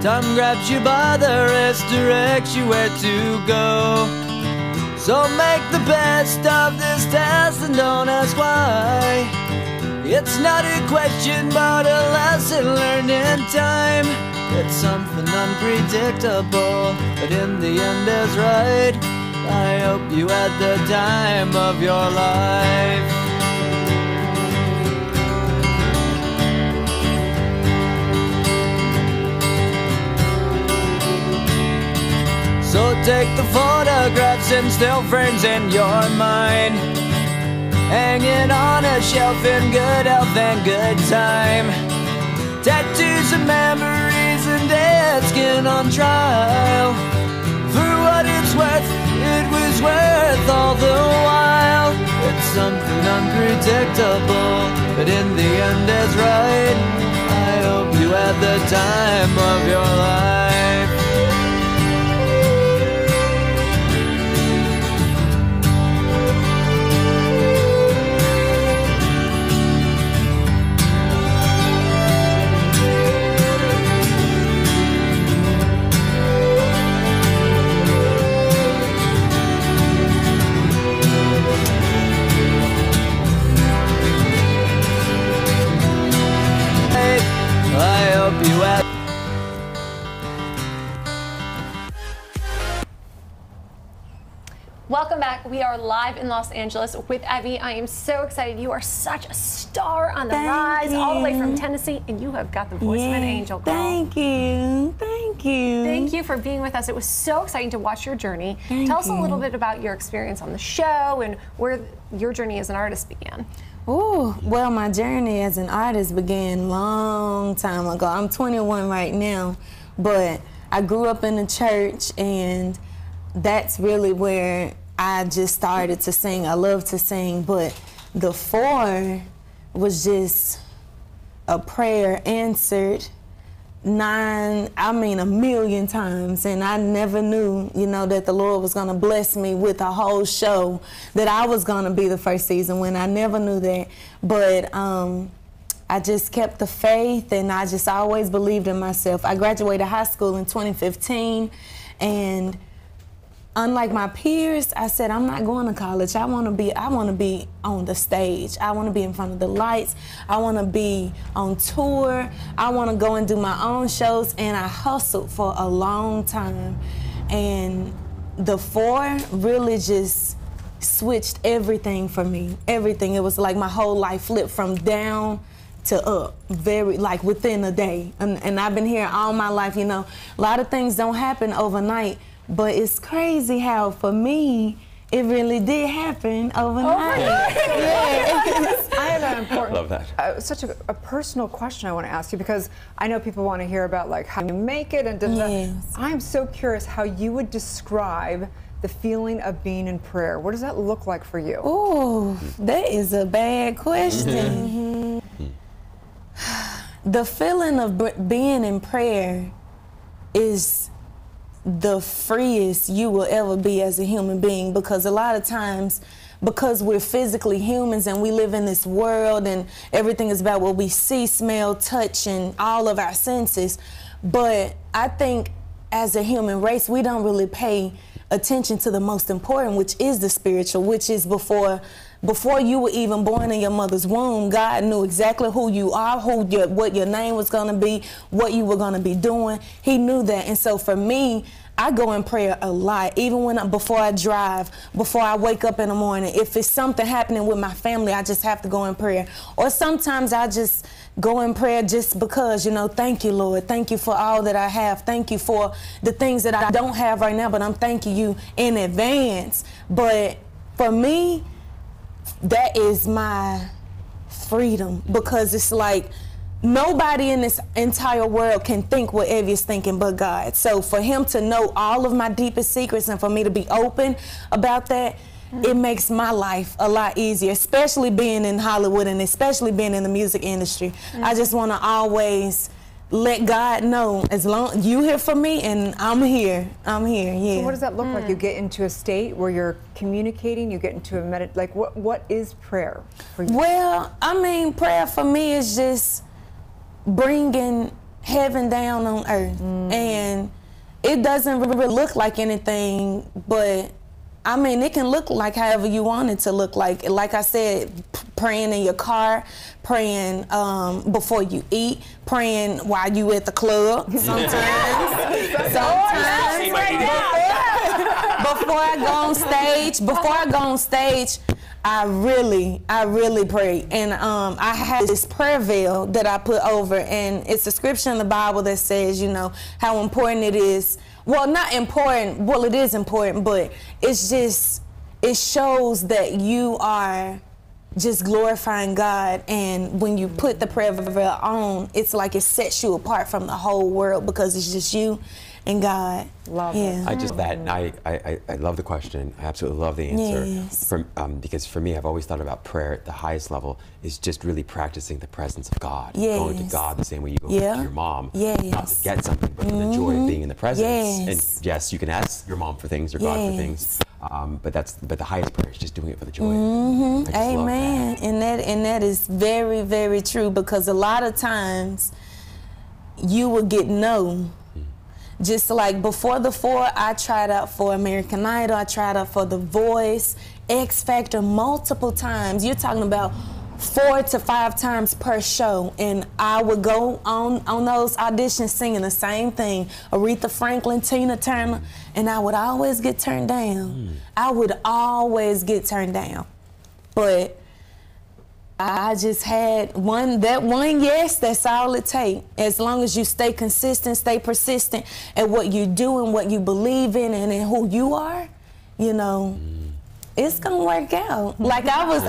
Time grabs you by the wrist, directs you where to go. So make the best of this test and don't ask why. It's not a question, but a lesson learned in time. It's something unpredictable, but in the end is right. I hope you had the time of your life. So take the photographs and still frames in your mind, hanging on a shelf in good health and good time. Tattoos of memories and dead skin on trial. For what it's worth, it was worth all the while. It's something unpredictable, but in the end is right. I hope you had the time of your life. I hope you have. Welcome back. We are live in Los Angeles with Evie. I am so excited. You are such a star on the rise, all the way from Tennessee, and you have got the voice of an angel, girl. Thank you. Thank you. Thank you for being with us. It was so exciting to watch your journey. Tell us a little bit about your experience on the show and where your journey as an artist began. Oh, well, my journey as an artist began a long time ago. I'm 21 right now, but I grew up in the church, and that's really where I just started to sing. I love to sing, but the 4 was just a prayer answered 1,000,000 times, and I never knew, you know, that the Lord was gonna bless me with a whole show, that I was gonna be the first season when I never knew that. But I just kept the faith, and I just always believed in myself. I graduated high school in 2015, and unlike my peers, I said, I'm not going to college. I want to be on the stage. I want to be in front of the lights. I want to be on tour. I want to go and do my own shows. And I hustled for a long time. And the 4 really just switched everything for me. Everything. It was like my whole life flipped from down to up, like within a day. And I've been here all my life, you know. A lot of things don't happen overnight. But it's crazy how, for me, it really did happen overnight. Yes. I have an important, love that. Such a personal question I want to ask you, because I know people want to hear about like how you make it and Yes. I'm so curious how you would describe the feeling of being in prayer. What does that look like for you? Oh, that is a bad question. The feeling of being in prayer is the freest you will ever be as a human being, because a lot of times, because we're physically humans and we live in this world and everything is about what we see, smell, touch, and all of our senses. But I think as a human race, we don't really pay attention to the most important, which is the spiritual, which is before you were even born in your mother's womb. God knew exactly who you are, what your name was going to be, what you were going to be doing. He knew that. And so for me, I go in prayer a lot, even before I drive, before I wake up in the morning. If it's something happening with my family, I just have to go in prayer. Or sometimes I just go in prayer just because, you know, thank you, Lord. Thank you for all that I have. Thank you for the things that I don't have right now, but I'm thanking you in advance. But for me, that is my freedom, because it's like nobody in this entire world can think what Evie is thinking but God. So for him to know all of my deepest secrets and for me to be open about that, it makes my life a lot easier, especially being in Hollywood and especially being in the music industry. I just want to always let God know, as long you here for me and I'm here, yeah. So what does that look like? You get into a state where you're communicating, you get into a like what is prayer for you? Well, I mean, prayer for me is just bringing heaven down on earth. And it doesn't really look like anything, but I mean, it can look like however you want it to look like. Like I said, praying in your car, praying before you eat, praying while you at the club. Sometimes. Before I go on stage, I really pray. And I have this prayer veil that I put over, and it's a scripture in the Bible that says, you know, how important it is. Well, not important. Well, it is important, but it's just, it shows that you are just glorifying God. And when you put the prayer veil on, it's like it sets you apart from the whole world because it's just you and God. Love it. I just I love the question. I absolutely love the answer. Yes. Because for me, I've always thought about prayer at the highest level is just really practicing the presence of God. Yes. Going to God the same way you go to your mom. Yes. Not to get something, but for the joy of being in the presence. And yes, you can ask your mom for things or God for things. But the highest prayer is just doing it for the joy. I just Amen. love that. And that is very, very true, because a lot of times you will get no. Just like before the 4, I tried out for American Idol, I tried out for The Voice, X Factor multiple times. You're talking about 4 to 5 times per show, and I would go on those auditions singing the same thing, Aretha Franklin, Tina Turner, and I would always get turned down. I would always get turned down. But I just had that one yes, that's all it takes. As long as you stay consistent, stay persistent at what you do and what you believe in and in who you are, you know, it's gonna work out. Like I would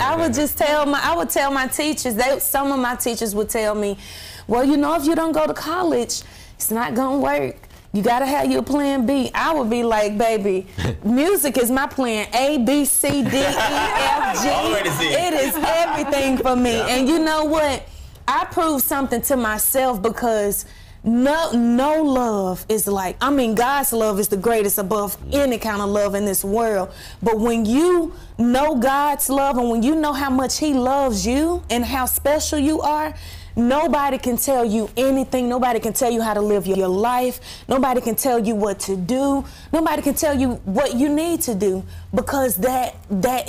tell my teachers, some of my teachers would tell me, well, you know, if you don't go to college, it's not gonna work. You gotta have your plan B. I would be like, baby, music is my plan A, B, C, D, E, F, G. All the way to Z. It is everything for me. Yeah. And you know what? I proved something to myself, because no love is like, I mean, God's love is the greatest above any kind of love in this world. But when you know God's love and when you know how much He loves you and how special you are, nobody can tell you anything. Nobody can tell you how to live your life. Nobody can tell you what to do. Nobody can tell you what you need to do, because that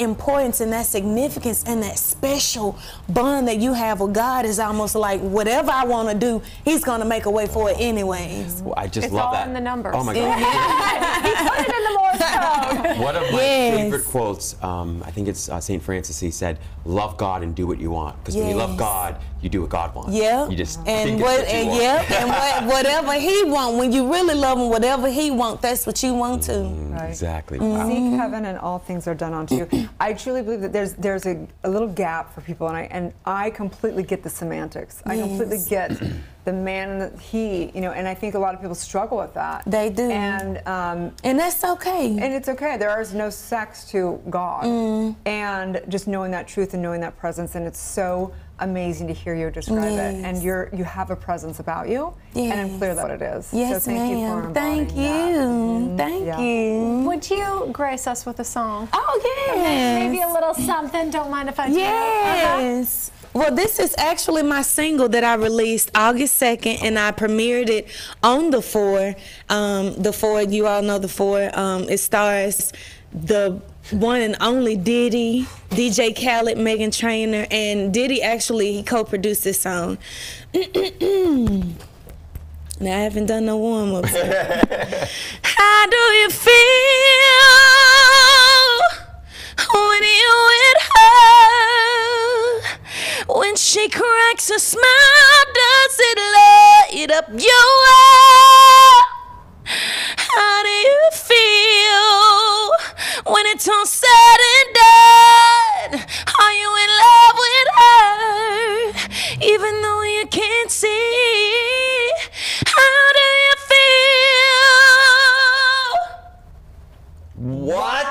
importance and that significance and that special bond that you have with God is almost like, whatever I want to do, He's going to make a way for it anyways. Well, I just love that. It's all in the numbers. Oh my God. He put it in the Morse code. One of my favorite quotes, I think it's St. Francis, he said, love God and do what you want. Because when you love God, you do what God wants. Yeah. You just and think it's what you want. whatever He wants, when you really love Him, whatever He wants, that's what you want to. Right. Exactly. Seek heaven and all things are done unto you. I truly believe that there's a little gap for people, and I completely get the semantics. I completely get the man and the he, you know, and I think a lot of people struggle with that. They do. And that's okay. And it's okay. There is no sex to God. And just knowing that truth and knowing that presence, and it's so amazing to hear you describe it. And you have a presence about you, and I'm clear that what it is. Yes, so thank you for embodying Thank you. that. Thank you. Would you grace us with a song? Oh, yes. Maybe a little something. Don't mind if I do. Yes. Well, this is actually my single that I released August 2nd, and I premiered it on the 4. The 4, you all know the 4. It stars the one and only Diddy, DJ Khaled, Megan Trainor, and Diddy actually, he co-produced this song. Now, I haven't done no warm-ups. How do you feel when you're with her? When she cracks a smile, does it light up your world? How do you feel when it's all said and done? Are you in love with her, even though you can't see? How do you feel? What?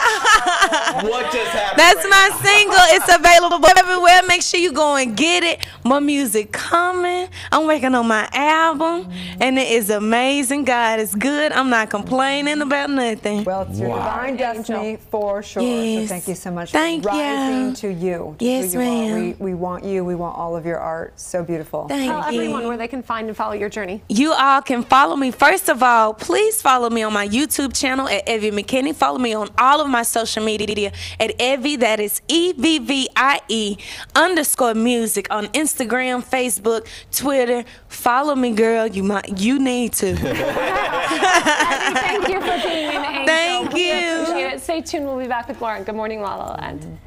What just happened? That's my single. It's available everywhere. Make sure you go and get it. More music coming. I'm working on my album, and it is amazing. God is good. I'm not complaining about nothing. Well, it's your divine destiny for sure. Yes. So thank you so much Thank for you. rising to you. Yes, ma'am. We want you. We want all of your art. So beautiful. Tell everyone where they can find and follow your journey. You all can follow me. First of all, please follow me on my YouTube channel at Evie McKinney. Follow me on all of my social media at Evie. That is EVY TVIE_music on Instagram, Facebook, Twitter. Follow me, girl. You need to. Thank you for being an angel. Thank We you. appreciate it. Stay tuned. We'll be back with Lauren. Good morning, La La Land.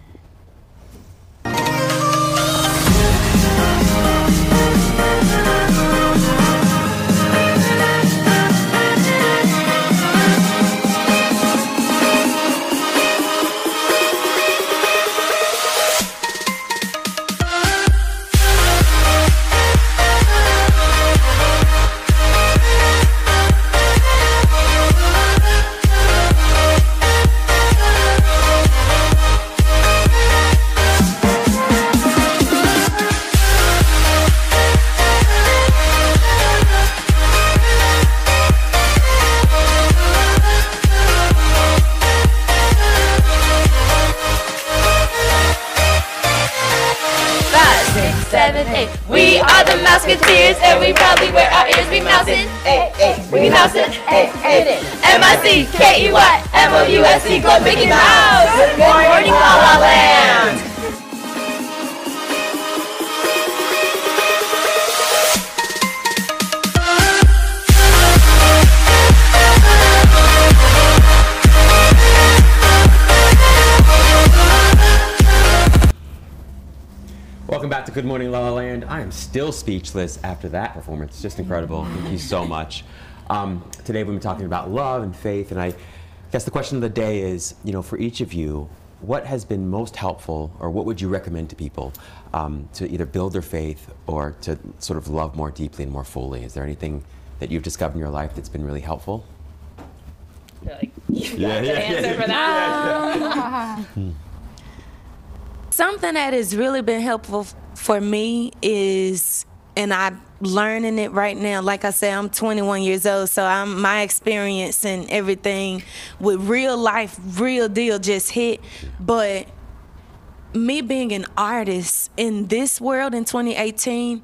We are the Mouseketeers, and we proudly wear our ears. We mousin', we mousin', M-I-C-K-E-Y-M-O-U-S-E, go Mickey Mouse. Good morning, La La Land. Welcome back to Good Morning La La Land. I am still speechless after that performance. Just incredible. Thank you so much. Today we've been talking about love and faith, and I guess the question of the day is, for each of you, what has been most helpful, or what would you recommend to people to either build their faith or to sort of love more deeply and more fully? Is there anything that you've discovered in your life that's been really helpful? Answer for that. Something that has really been helpful for me is, and I'm learning it right now, like I said, I'm 21 years old, so my experience and everything with real life, real deal just hit. But me being an artist in this world in 2018,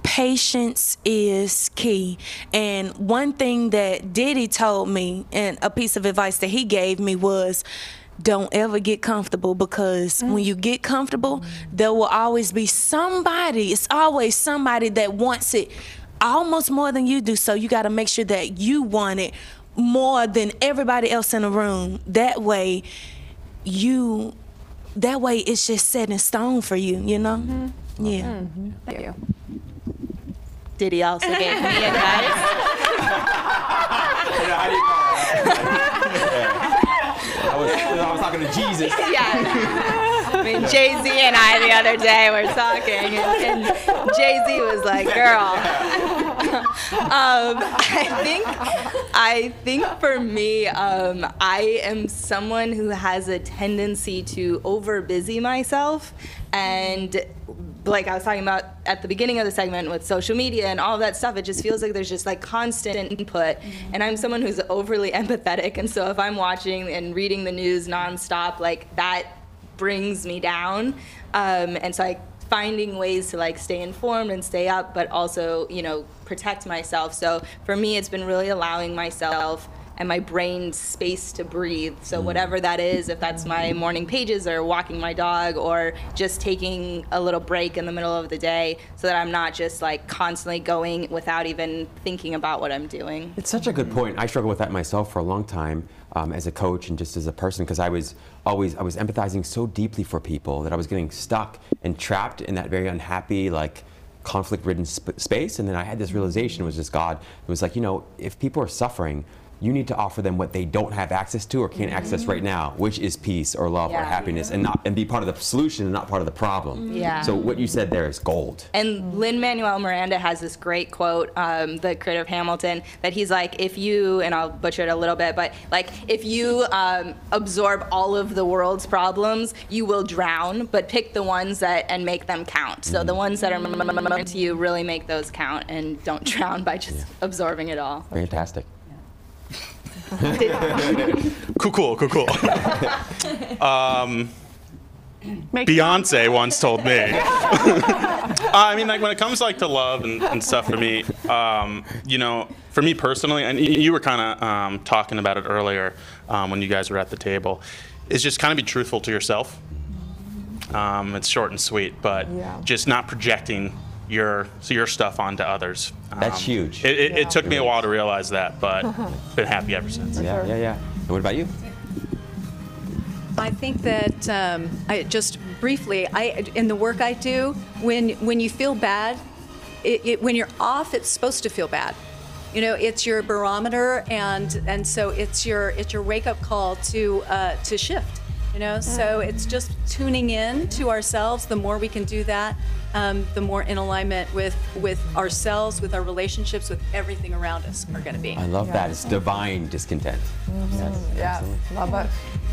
patience is key. And one thing that Diddy told me, and a piece of advice that he gave me, was don't ever get comfortable, because when you get comfortable, there will always be somebody, it's always somebody that wants it almost more than you do. So you got to make sure that you want it more than everybody else in the room. That way it's just set in stone for you, Yeah. Thank you. Diddy also gave me advice. I was talking to Jesus. Yeah. I mean, Jay-Z and I the other day were talking, and Jay-Z was like, girl. I think for me, I am someone who has a tendency to over-busy myself, and like I was talking about at the beginning of the segment with social media and all of that stuff, it just feels like there's just like constant input. And I'm someone who's overly empathetic, and so if I'm watching and reading the news nonstop, like that brings me down. And so finding ways to like stay informed and stay up, but also, protect myself. So for me, it's been really allowing myself and my brain space to breathe. So whatever that is, if that's my morning pages or walking my dog or just taking a little break in the middle of the day, so that I'm not just like constantly going without even thinking about what I'm doing. It's such a good point. I struggled with that myself for a long time as a coach and just as a person, because I was empathizing so deeply for people that I was getting stuck and trapped in that very unhappy, like conflict-ridden space. And then I had this realization, it was just God. It was like, if people are suffering, you need to offer them what they don't have access to or can't access right now, which is peace or love or happiness, and be part of the solution and not part of the problem. Yeah. So what you said there is gold. And Lin-Manuel Miranda has this great quote, the creator of Hamilton, that he's like, if you, and I'll butcher it a little bit, but like if you absorb all of the world's problems, you will drown, but pick the ones and make them count. So the ones that are to you, really make those count, and don't drown by just absorbing it all. Fantastic. Cool. Beyonce once told me. I mean, like when it comes like to love and stuff for me, for me personally, and you were kind of talking about it earlier when you guys were at the table, is just kind of be truthful to yourself. It's short and sweet, but just not projecting your stuff onto others. That's huge. It took me a while to realize that, but been happy ever since. Yeah. And what about you? I think that I just briefly, in the work I do, when you feel bad, when you're off, it's supposed to feel bad. You know, it's your barometer, and so it's your wake up call to shift. You know, so it's just tuning in to ourselves. The more we can do that, the more in alignment with ourselves, with our relationships, with everything around us are going to be. I love that. It's divine discontent. Yes, love it.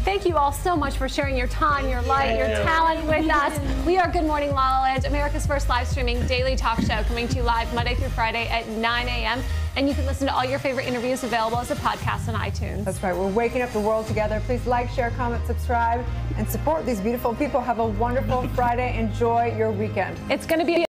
Thank you all so much for sharing your time, your light, your talent with us. We are Good Morning La La Land, America's first live streaming daily talk show, coming to you live Monday through Friday at 9 a.m. And you can listen to all your favorite interviews available as a podcast on iTunes. That's right. We're waking up the world together. Please like, share, comment, subscribe, and support these beautiful people. Have a wonderful Friday. Enjoy your weekend. It's going to be